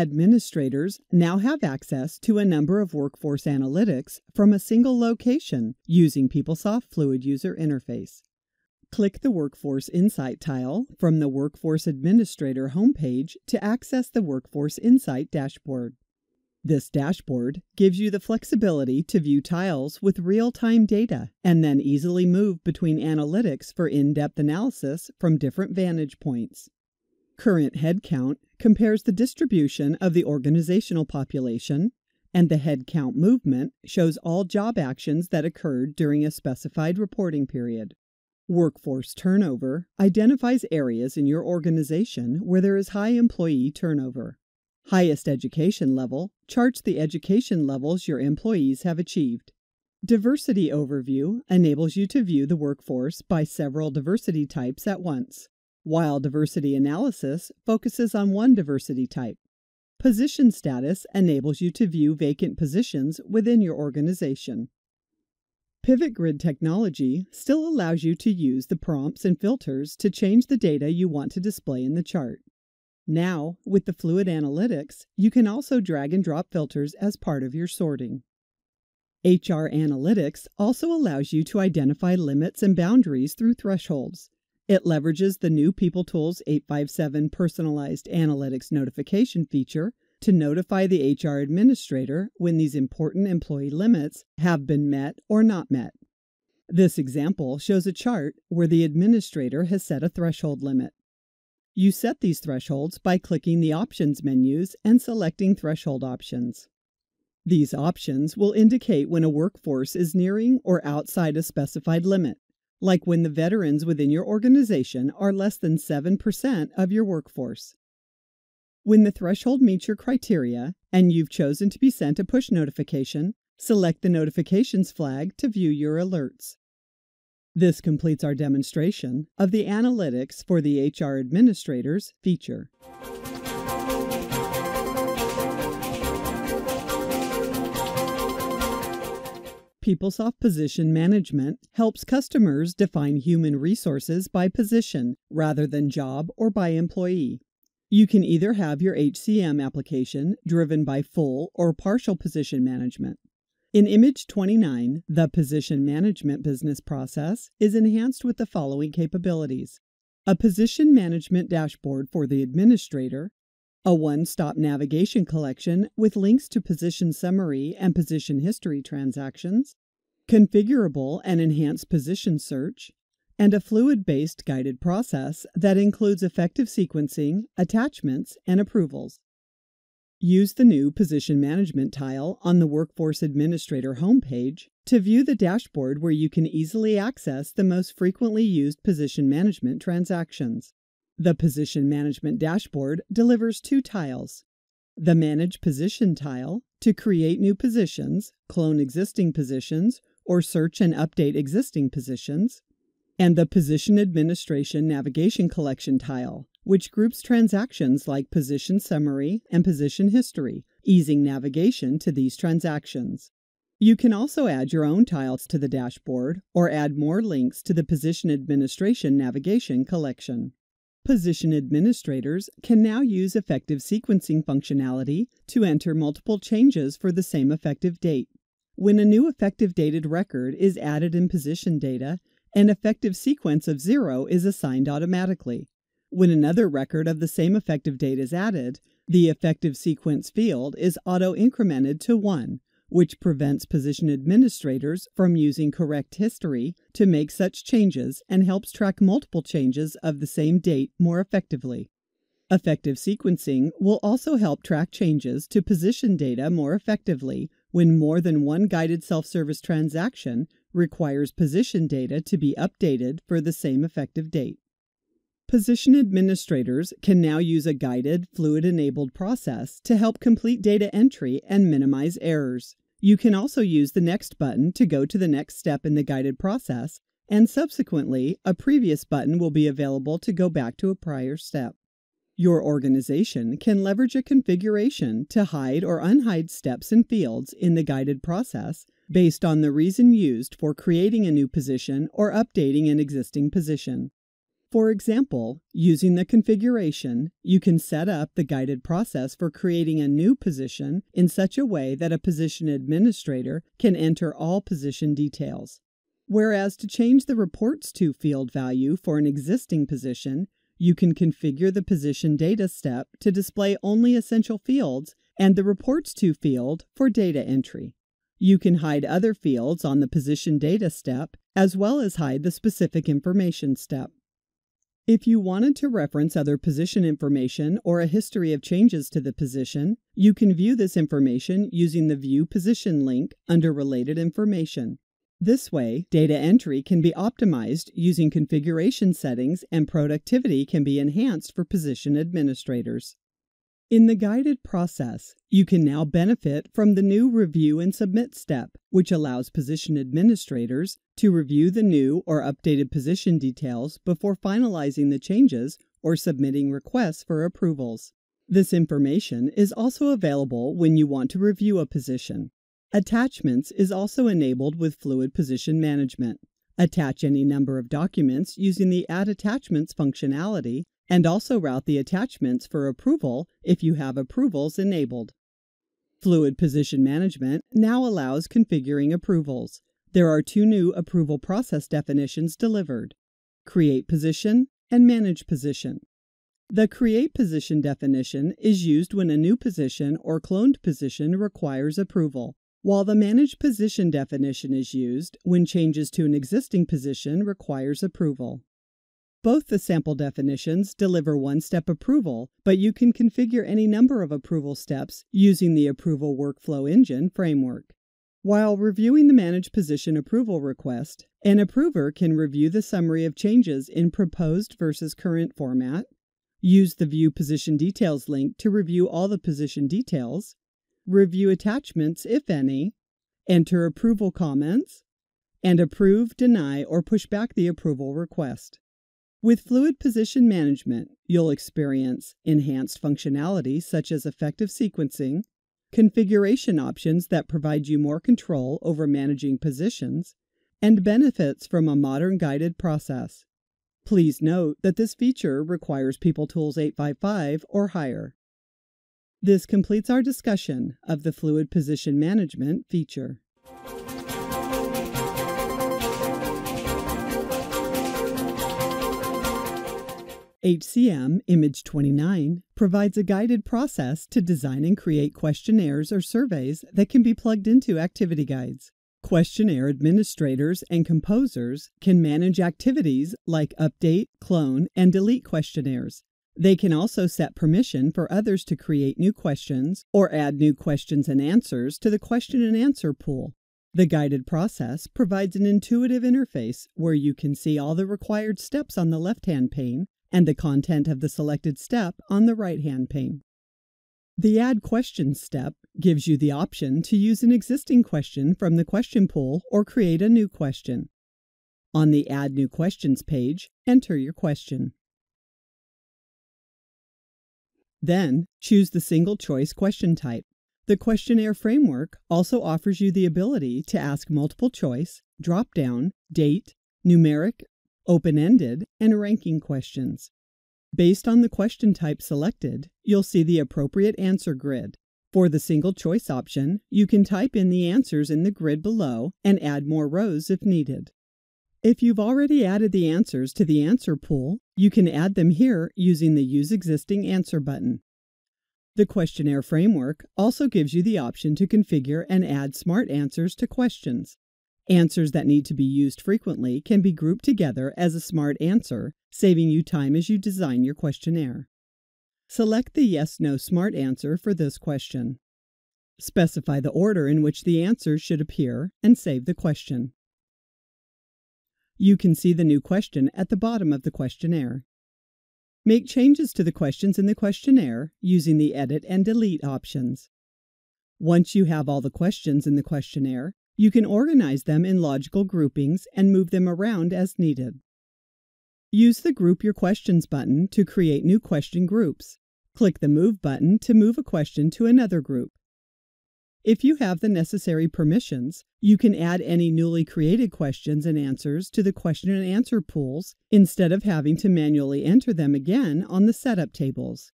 Administrators now have access to a number of workforce analytics from a single location using PeopleSoft Fluid User Interface. Click the Workforce Insight tile from the Workforce Administrator homepage to access the Workforce Insight dashboard. This dashboard gives you the flexibility to view tiles with real-time data and then easily move between analytics for in-depth analysis from different vantage points. Current headcount compares the distribution of the organizational population, and the headcount movement shows all job actions that occurred during a specified reporting period. Workforce turnover identifies areas in your organization where there is high employee turnover. Highest education level charts the education levels your employees have achieved. Diversity overview enables you to view the workforce by several diversity types at once, while diversity analysis focuses on one diversity type. Position status enables you to view vacant positions within your organization. Pivot Grid technology still allows you to use the prompts and filters to change the data you want to display in the chart. Now, with the Fluid Analytics, you can also drag and drop filters as part of your sorting. HR Analytics also allows you to identify limits and boundaries through thresholds. It leverages the new PeopleTools 857 Personalized Analytics Notification feature to notify the HR administrator when these important employee limits have been met or not met. This example shows a chart where the administrator has set a threshold limit. You set these thresholds by clicking the Options menus and selecting Threshold Options. These options will indicate when a workforce is nearing or outside a specified limit, like when the veterans within your organization are less than 7% of your workforce. When the threshold meets your criteria and you've chosen to be sent a push notification, select the Notifications flag to view your alerts. This completes our demonstration of the Analytics for the HR Administrators feature. PeopleSoft Position Management helps customers define human resources by position rather than job or by employee. You can either have your HCM application driven by full or partial position management. In Image 29, the Position Management business process is enhanced with the following capabilities: a Position Management dashboard for the administrator, a one-stop navigation collection with links to position summary and position history transactions, configurable and enhanced position search, and a fluid-based guided process that includes effective sequencing, attachments, and approvals. Use the new Position Management tile on the Workforce Administrator homepage to view the dashboard where you can easily access the most frequently used position management transactions. The Position Management dashboard delivers two tiles: the Manage Position tile to create new positions, clone existing positions, or search and update existing positions, and the Position Administration Navigation Collection tile, which groups transactions like position summary and position history, easing navigation to these transactions. You can also add your own tiles to the dashboard or add more links to the Position Administration Navigation Collection. Position administrators can now use effective sequencing functionality to enter multiple changes for the same effective date. When a new effective dated record is added in position data, an effective sequence of 0 is assigned automatically. When another record of the same effective date is added, the effective sequence field is auto-incremented to 1, which prevents position administrators from using correct history to make such changes and helps track multiple changes of the same date more effectively. Effective sequencing will also help track changes to position data more effectively when more than one guided self-service transaction requires position data to be updated for the same effective date. Position administrators can now use a guided, fluid-enabled process to help complete data entry and minimize errors. You can also use the Next button to go to the next step in the guided process, and subsequently, a previous button will be available to go back to a prior step. Your organization can leverage a configuration to hide or unhide steps and fields in the guided process based on the reason used for creating a new position or updating an existing position. For example, using the configuration, you can set up the guided process for creating a new position in such a way that a position administrator can enter all position details. Whereas to change the Reports To field value for an existing position, you can configure the position data step to display only essential fields and the Reports To field for data entry. You can hide other fields on the position data step as well as hide the specific information step. If you wanted to reference other position information or a history of changes to the position, you can view this information using the View Position link under Related Information. This way, data entry can be optimized using configuration settings and productivity can be enhanced for position administrators. In the guided process, you can now benefit from the new Review and Submit step, which allows position administrators to review the new or updated position details before finalizing the changes or submitting requests for approvals. This information is also available when you want to review a position. Attachments is also enabled with Fluid Position Management. Attach any number of documents using the Add Attachments functionality and also route the attachments for approval if you have approvals enabled. Fluid Position Management now allows configuring approvals. There are two new approval process definitions delivered: Create Position and Manage Position. The Create Position definition is used when a new position or cloned position requires approval, while the Manage Position definition is used when changes to an existing position requires approval. Both the sample definitions deliver one-step approval, but you can configure any number of approval steps using the Approval Workflow Engine framework. While reviewing the Manage Position approval request, an approver can review the summary of changes in proposed versus current format, use the View Position Details link to review all the position details, review attachments if any, enter approval comments, and approve, deny, or push back the approval request. With Fluid Position Management, you'll experience enhanced functionality such as effective sequencing, configuration options that provide you more control over managing positions, and benefits from a modern guided process. Please note that this feature requires PeopleTools 855 or higher. This completes our discussion of the Fluid Position Management feature. HCM Image 29 provides a guided process to design and create questionnaires or surveys that can be plugged into activity guides. Questionnaire administrators and composers can manage activities like update, clone, and delete questionnaires. They can also set permission for others to create new questions or add new questions and answers to the question and answer pool. The guided process provides an intuitive interface where you can see all the required steps on the left-hand pane and the content of the selected step on the right-hand pane. The Add Questions step gives you the option to use an existing question from the question pool or create a new question. On the Add New Questions page, enter your question. Then, choose the single-choice question type. The Questionnaire Framework also offers you the ability to ask multiple choice, drop-down, date, numeric, open-ended, and ranking questions. Based on the question type selected, you'll see the appropriate answer grid. For the single choice option, you can type in the answers in the grid below and add more rows if needed. If you've already added the answers to the answer pool, you can add them here using the Use Existing Answer button. The Questionnaire Framework also gives you the option to configure and add smart answers to questions. Answers that need to be used frequently can be grouped together as a smart answer, saving you time as you design your questionnaire. Select the Yes/No smart answer for this question. Specify the order in which the answers should appear and save the question. You can see the new question at the bottom of the questionnaire. Make changes to the questions in the questionnaire using the Edit and Delete options. Once you have all the questions in the questionnaire, you can organize them in logical groupings and move them around as needed. Use the Group Your Questions button to create new question groups. Click the Move button to move a question to another group. If you have the necessary permissions, you can add any newly created questions and answers to the question and answer pools instead of having to manually enter them again on the setup tables.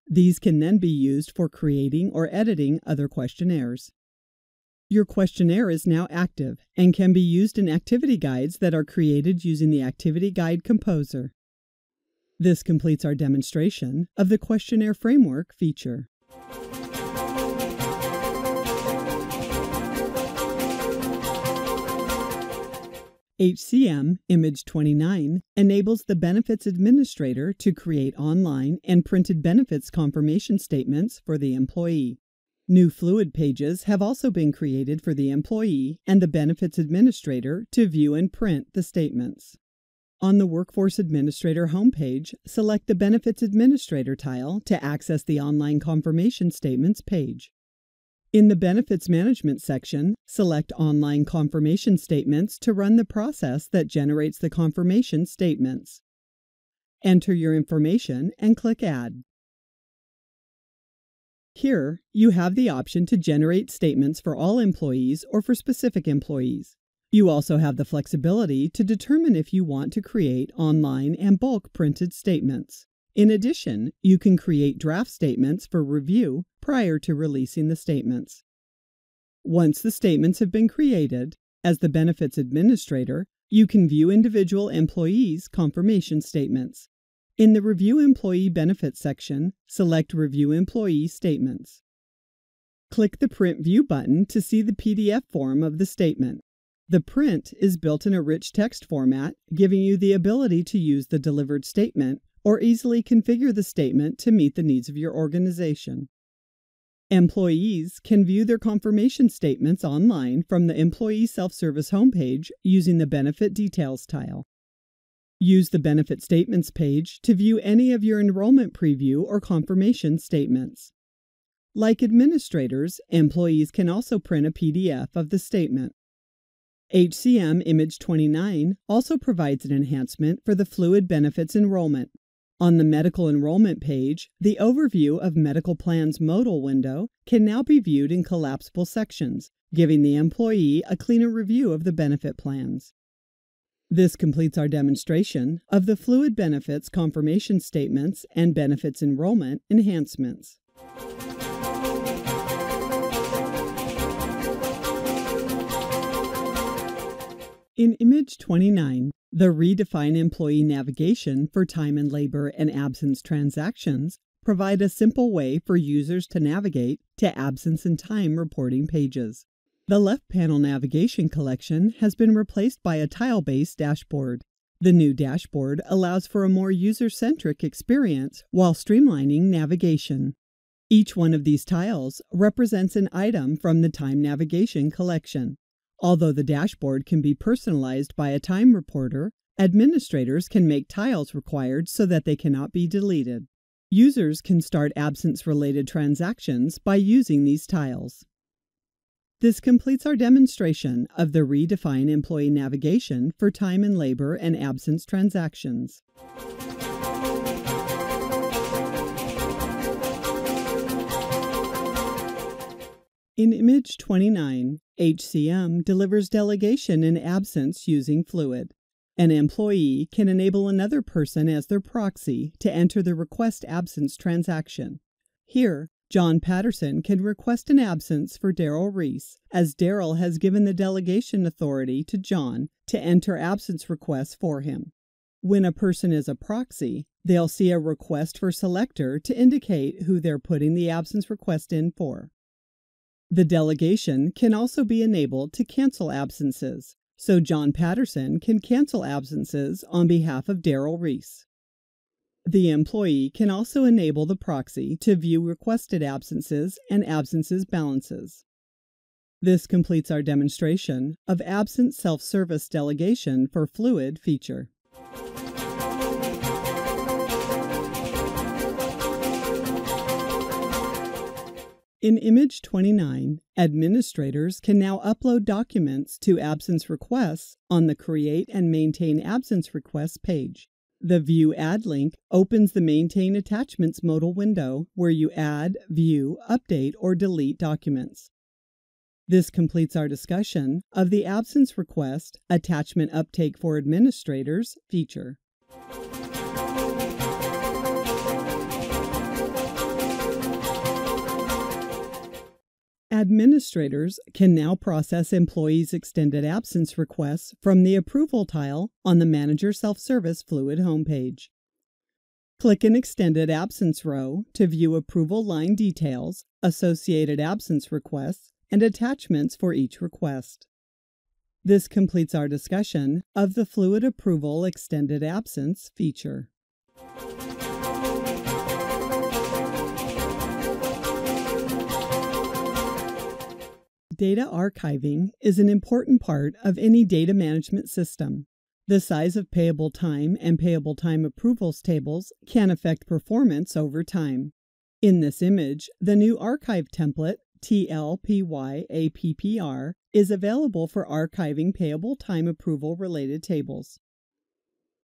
These can then be used for creating or editing other questionnaires. Your questionnaire is now active and can be used in activity guides that are created using the Activity Guide Composer. This completes our demonstration of the Questionnaire Framework feature. HCM Image 29 enables the benefits administrator to create online and printed benefits confirmation statements for the employee. New Fluid pages have also been created for the employee and the benefits administrator to view and print the statements. On the Workforce Administrator homepage, select the Benefits Administrator tile to access the Online Confirmation Statements page. In the Benefits Management section, select Online Confirmation Statements to run the process that generates the confirmation statements. Enter your information and click Add. Here, you have the option to generate statements for all employees or for specific employees. You also have the flexibility to determine if you want to create online and bulk printed statements. In addition, you can create draft statements for review prior to releasing the statements. Once the statements have been created, as the benefits administrator, you can view individual employees' confirmation statements. In the Review Employee Benefits section, select Review Employee Statements. Click the Print View button to see the PDF form of the statement. The print is built in a rich text format, giving you the ability to use the delivered statement or easily configure the statement to meet the needs of your organization. Employees can view their confirmation statements online from the Employee Self-Service homepage using the Benefit Details tile. Use the Benefit Statements page to view any of your enrollment preview or confirmation statements. Like administrators, employees can also print a PDF of the statement. HCM Image 29 also provides an enhancement for the Fluid Benefits Enrollment. On the Medical Enrollment page, the Overview of Medical Plans modal window can now be viewed in collapsible sections, giving the employee a cleaner review of the benefit plans. This completes our demonstration of the Fluid Benefits Confirmation Statements and Benefits Enrollment Enhancements. In Image 29, the Redefine Employee Navigation for Time and Labor and Absence transactions provide a simple way for users to navigate to absence and time reporting pages. The left panel navigation collection has been replaced by a tile-based dashboard. The new dashboard allows for a more user-centric experience while streamlining navigation. Each one of these tiles represents an item from the time navigation collection. Although the dashboard can be personalized by a time reporter, administrators can make tiles required so that they cannot be deleted. Users can start absence-related transactions by using these tiles. This completes our demonstration of the Redefine Employee Navigation for Time and Labor and Absence transactions. In Image 29, HCM delivers delegation and absence using Fluid. An employee can enable another person as their proxy to enter the request absence transaction. Here, John Patterson can request an absence for Daryl Reese, as Daryl has given the delegation authority to John to enter absence requests for him. When a person is a proxy, they'll see a request for selector to indicate who they're putting the absence request in for. The delegation can also be enabled to cancel absences, so John Patterson can cancel absences on behalf of Daryl Reese. The employee can also enable the proxy to view requested absences and absences balances. This completes our demonstration of Absence Self-Service Delegation for Fluid feature. In Image 29, administrators can now upload documents to absence requests on the Create and Maintain Absence Requests page. The View Add link opens the Maintain Attachments modal window where you add, view, update, or delete documents. This completes our discussion of the Absence Request Attachment Uptake for Administrators feature. Administrators can now process employees' extended absence requests from the Approval tile on the Manager Self-Service Fluid homepage. Click an Extended Absence row to view approval line details, associated absence requests, and attachments for each request. This completes our discussion of the Fluid Approval Extended Absence feature. Data archiving is an important part of any data management system. The size of payable time and payable time approvals tables can affect performance over time. In this image, the new archive template, TLPYAPPR, is available for archiving payable time approval related tables.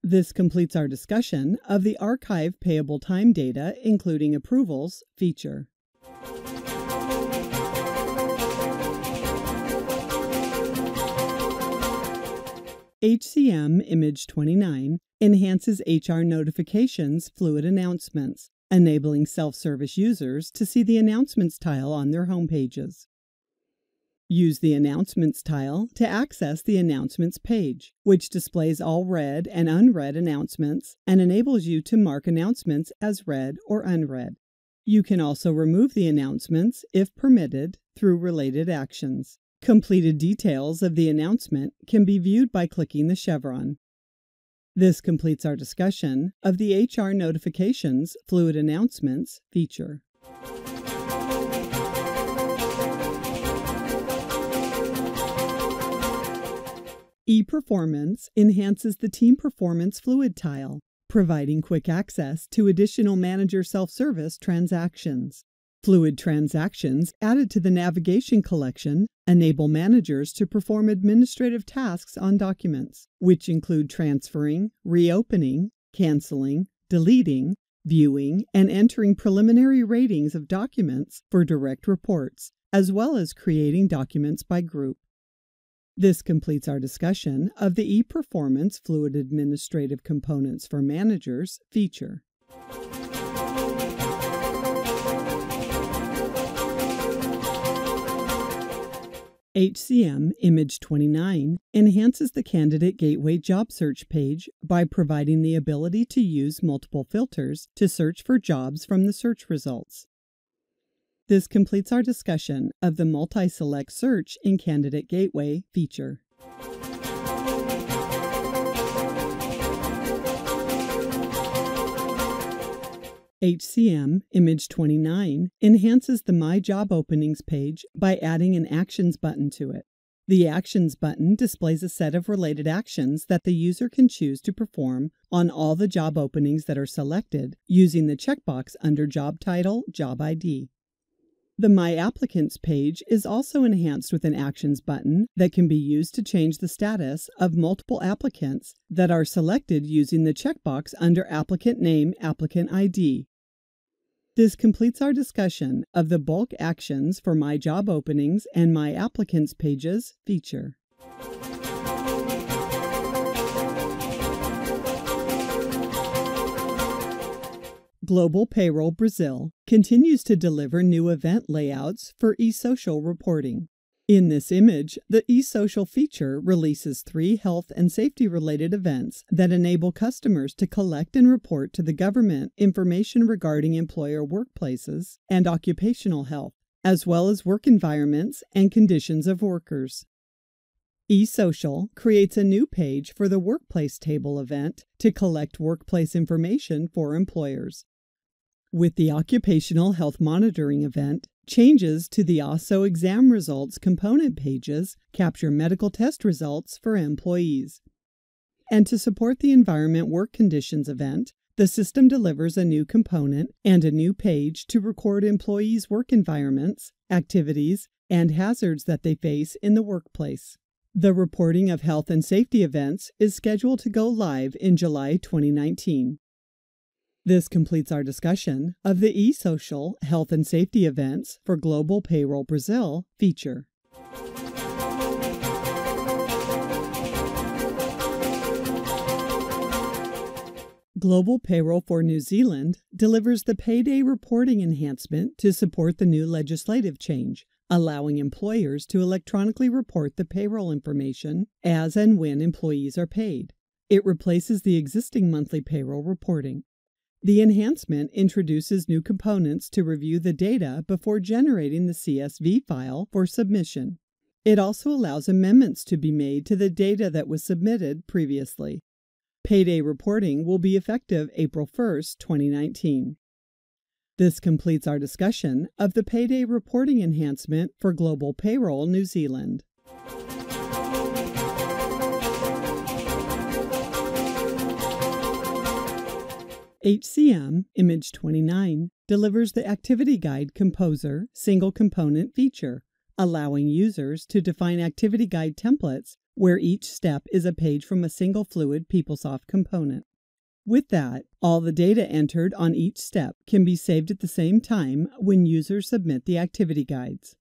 This completes our discussion of the Archive Payable Time Data, including approvals, feature. HCM Image 29 enhances HR Notifications Fluid Announcements, enabling self-service users to see the Announcements tile on their homepages. Use the Announcements tile to access the Announcements page, which displays all read and unread announcements and enables you to mark announcements as read or unread. You can also remove the announcements, if permitted, through related actions. Completed details of the announcement can be viewed by clicking the chevron. This completes our discussion of the HR Notifications Fluid Announcements feature. ePerformance enhances the Team Performance Fluid tile, providing quick access to additional manager self-service transactions. Fluid transactions added to the navigation collection enable managers to perform administrative tasks on documents, which include transferring, reopening, canceling, deleting, viewing, and entering preliminary ratings of documents for direct reports, as well as creating documents by group. This completes our discussion of the ePerformance Fluid Administrative Components for Managers feature. HCM Image 29 enhances the Candidate Gateway job search page by providing the ability to use multiple filters to search for jobs from the search results. This completes our discussion of the Multiselect Search in Candidate Gateway feature. HCM Image 29 enhances the My Job Openings page by adding an Actions button to it. The Actions button displays a set of related actions that the user can choose to perform on all the job openings that are selected using the checkbox under Job Title, Job ID. The My Applicants page is also enhanced with an Actions button that can be used to change the status of multiple applicants that are selected using the checkbox under Applicant Name, Applicant ID. This completes our discussion of the bulk actions for My Job Openings and My Applicants pages feature. Global Payroll Brazil continues to deliver new event layouts for eSocial reporting. In this image, the eSocial feature releases 3 health and safety-related events that enable customers to collect and report to the government information regarding employer workplaces and occupational health, as well as work environments and conditions of workers. eSocial creates a new page for the Workplace Table event to collect workplace information for employers. With the Occupational Health Monitoring event, changes to the OSSO exam results component pages capture medical test results for employees. And to support the Environment Work Conditions event, the system delivers a new component and a new page to record employees' work environments, activities, and hazards that they face in the workplace. The reporting of health and safety events is scheduled to go live in July 2019. This completes our discussion of the eSocial Health and Safety Events for Global Payroll Brazil feature. Global Payroll for New Zealand delivers the Payday reporting enhancement to support the new legislative change, allowing employers to electronically report the payroll information as and when employees are paid. It replaces the existing monthly payroll reporting. The enhancement introduces new components to review the data before generating the CSV file for submission. It also allows amendments to be made to the data that was submitted previously. Payday reporting will be effective April 1, 2019. This completes our discussion of the Payday reporting enhancement for Global Payroll New Zealand. HCM Image 29 delivers the Activity Guide Composer single component feature, allowing users to define Activity Guide templates where each step is a page from a single fluid PeopleSoft component. With that, all the data entered on each step can be saved at the same time when users submit the activity guides.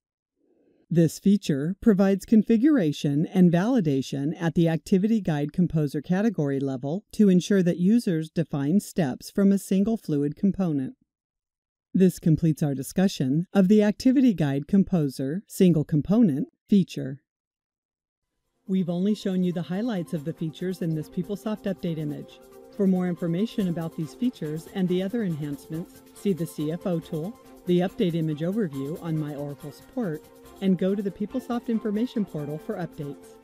This feature provides configuration and validation at the Activity Guide Composer category level to ensure that users define steps from a single fluid component. This completes our discussion of the Activity Guide Composer single component feature. We've only shown you the highlights of the features in this PeopleSoft Update Image. For more information about these features and the other enhancements, see the CFO tool, the Update Image overview on My Oracle Support, and go to the PeopleSoft Information Portal for updates.